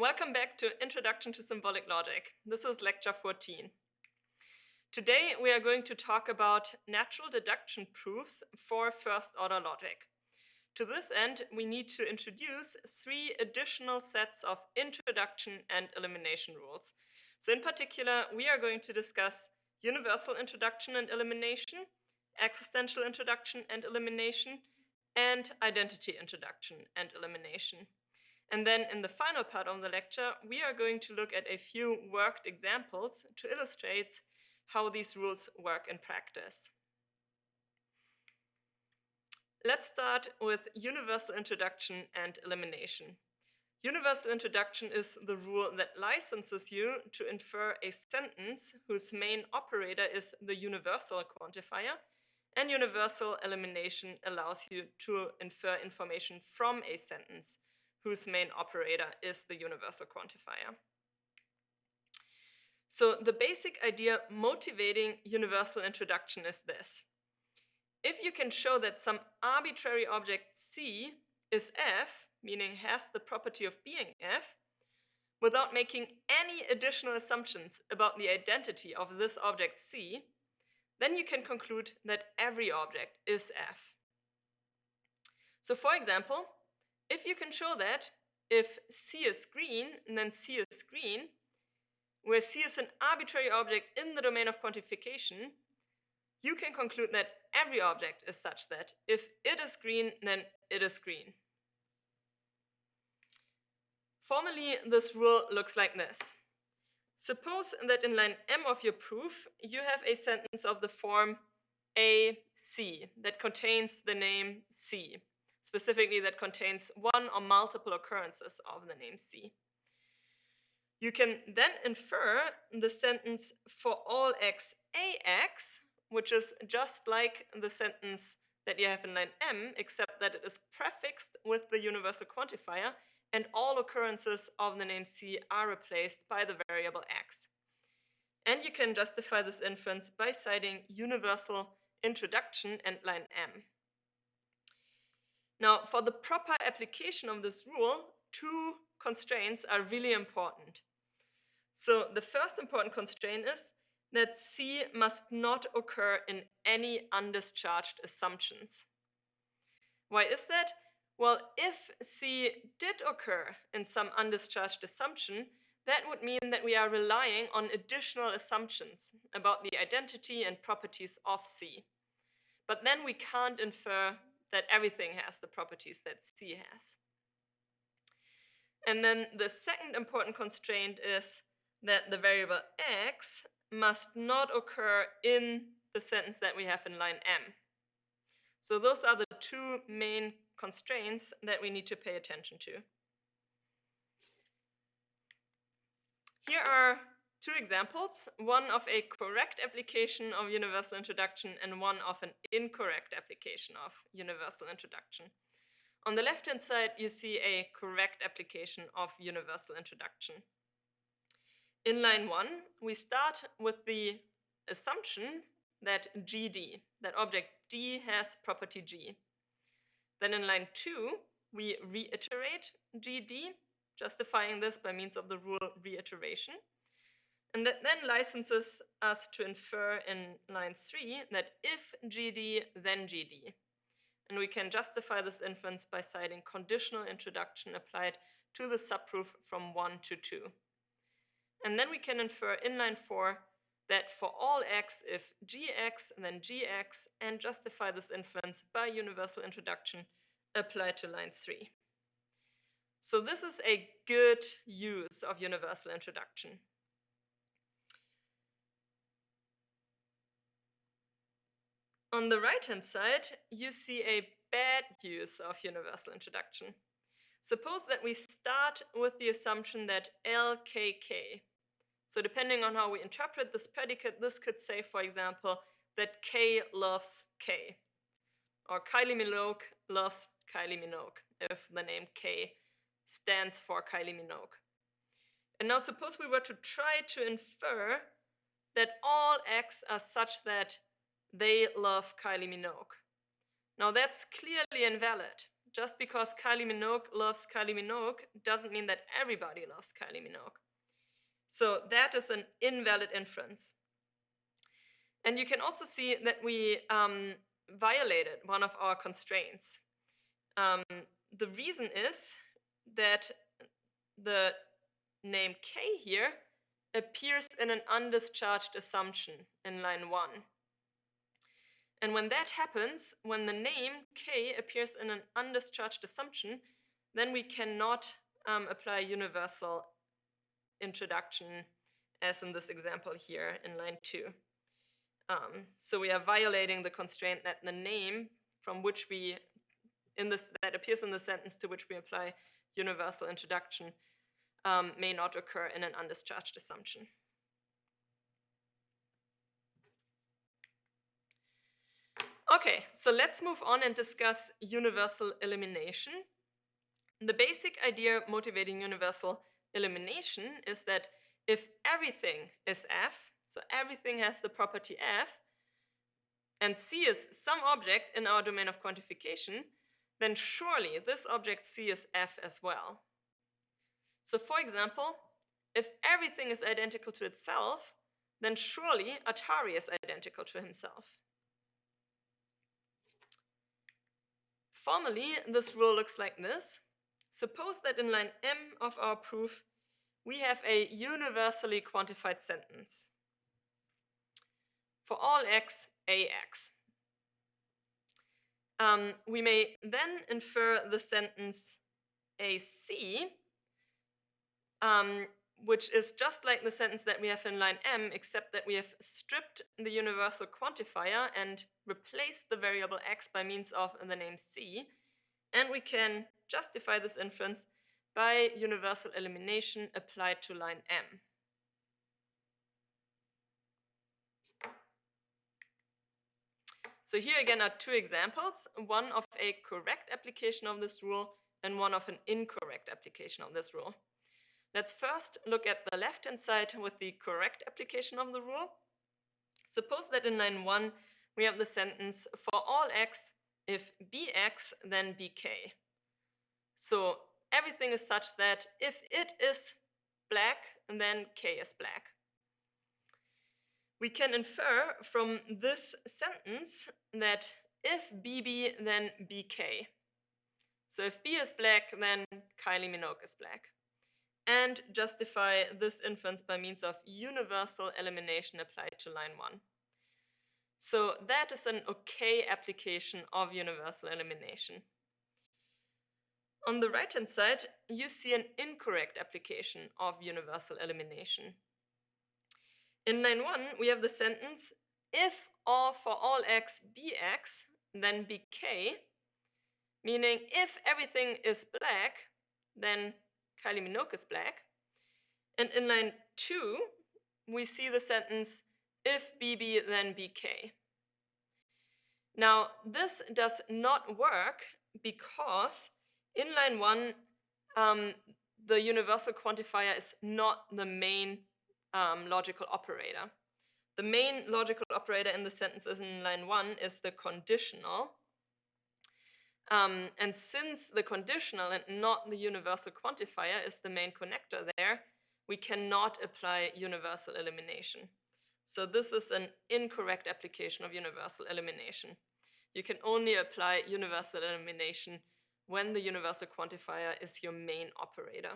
Welcome back to Introduction to Symbolic Logic. This is lecture 14. Today we are going to talk about natural deduction proofs for first-order logic. To this end, we need to introduce 3 additional sets of introduction and elimination rules. So in particular, we are going to discuss universal introduction and elimination, existential introduction and elimination, and identity introduction and elimination. And then in the final part of the lecture, we are going to look at a few worked examples to illustrate how these rules work in practice. Let's start with universal introduction and elimination. Universal introduction is the rule that licenses you to infer a sentence whose main operator is the universal quantifier, and universal elimination allows you to infer information from a sentence whose main operator is the universal quantifier. So the basic idea motivating universal introduction is this. If you can show that some arbitrary object C is F, meaning has the property of being F, without making any additional assumptions about the identity of this object C, then you can conclude that every object is F. So for example, if you can show that if C is green, then C is green, where C is an arbitrary object in the domain of quantification, you can conclude that every object is such that if it is green, then it is green. Formally, this rule looks like this. Suppose that in line M of your proof, you have a sentence of the form AC that contains the name C. Specifically, that contains one or multiple occurrences of the name C. You can then infer the sentence for all x AX, which is just like the sentence that you have in line M, except that it is prefixed with the universal quantifier, and all occurrences of the name C are replaced by the variable x. And you can justify this inference by citing universal introduction and line M. Now, for the proper application of this rule, 2 constraints are really important. So the first important constraint is that C must not occur in any undischarged assumptions. Why is that? Well, if C did occur in some undischarged assumption, that would mean that we are relying on additional assumptions about the identity and properties of C. But then we can't infer that everything has the properties that C has. And then the second important constraint is that the variable x must not occur in the sentence that we have in line M. So those are the 2 main constraints that we need to pay attention to. Here are 2 examples, one of a correct application of universal introduction and one of an incorrect application of universal introduction. On the left-hand side, you see a correct application of universal introduction. In line 1, we start with the assumption that GD, that object D has property G. Then in line 2, we reiterate GD, justifying this by means of the rule reiteration. And that then licenses us to infer in line 3 that if GD, then GD. And we can justify this inference by citing conditional introduction applied to the subproof from 1 to 2. And then we can infer in line 4 that for all x, if gx, then gx, and justify this inference by universal introduction applied to line 3. So this is a good use of universal introduction. On the right-hand side, you see a bad use of universal introduction. Suppose that we start with the assumption that LKK. So depending on how we interpret this predicate, this could say, for example, that K loves K. Or Kylie Minogue loves Kylie Minogue, if the name K stands for Kylie Minogue. And now suppose we were to try to infer that all X are such that they love Kylie Minogue. Now that's clearly invalid, just because Kylie Minogue loves Kylie Minogue doesn't mean that everybody loves Kylie Minogue. So that is an invalid inference. And you can also see that we violated one of our constraints. The reason is that the name K here appears in an undischarged assumption in line 1. And when that happens, when the name K appears in an undischarged assumption, then we cannot apply universal introduction as in this example here in line 2. So we are violating the constraint that the name from which we, that appears in the sentence to which we apply universal introduction may not occur in an undischarged assumption. Okay, so let's move on and discuss universal elimination. The basic idea motivating universal elimination is that if everything is F, so everything has the property F, and C is some object in our domain of quantification, then surely this object C is F as well. So for example, if everything is identical to itself, then surely Atari is identical to himself. Formally, this rule looks like this. Suppose that in line M of our proof, we have a universally quantified sentence. For all x, ax. We may then infer the sentence AC, which is just like the sentence that we have in line M, except that we have stripped the universal quantifier and replaced the variable x by means of the name C. And we can justify this inference by universal elimination applied to line M. So here again are two examples, one of a correct application of this rule and one of an incorrect application of this rule. Let's first look at the left-hand side with the correct application of the rule. Suppose that in line 1 we have the sentence, for all x, if bx, then bk. So everything is such that if it is black, then k is black. We can infer from this sentence that if bb, then bk. So if b is black, then Kylie Minogue is black. And justify this inference by means of universal elimination applied to line 1. So that is an okay application of universal elimination. On the right-hand side, you see an incorrect application of universal elimination. In line 1, we have the sentence, if for all x bx, then bk, meaning if everything is black, then Kylie Minogue is black. And in line 2, we see the sentence, if bb, then bk. Now, this does not work because in line 1, the universal quantifier is not the main logical operator. The main logical operator in the sentences in line 1 is the conditional. And since the conditional and not the universal quantifier is the main connector there, we cannot apply universal elimination. So this is an incorrect application of universal elimination. You can only apply universal elimination when the universal quantifier is your main operator.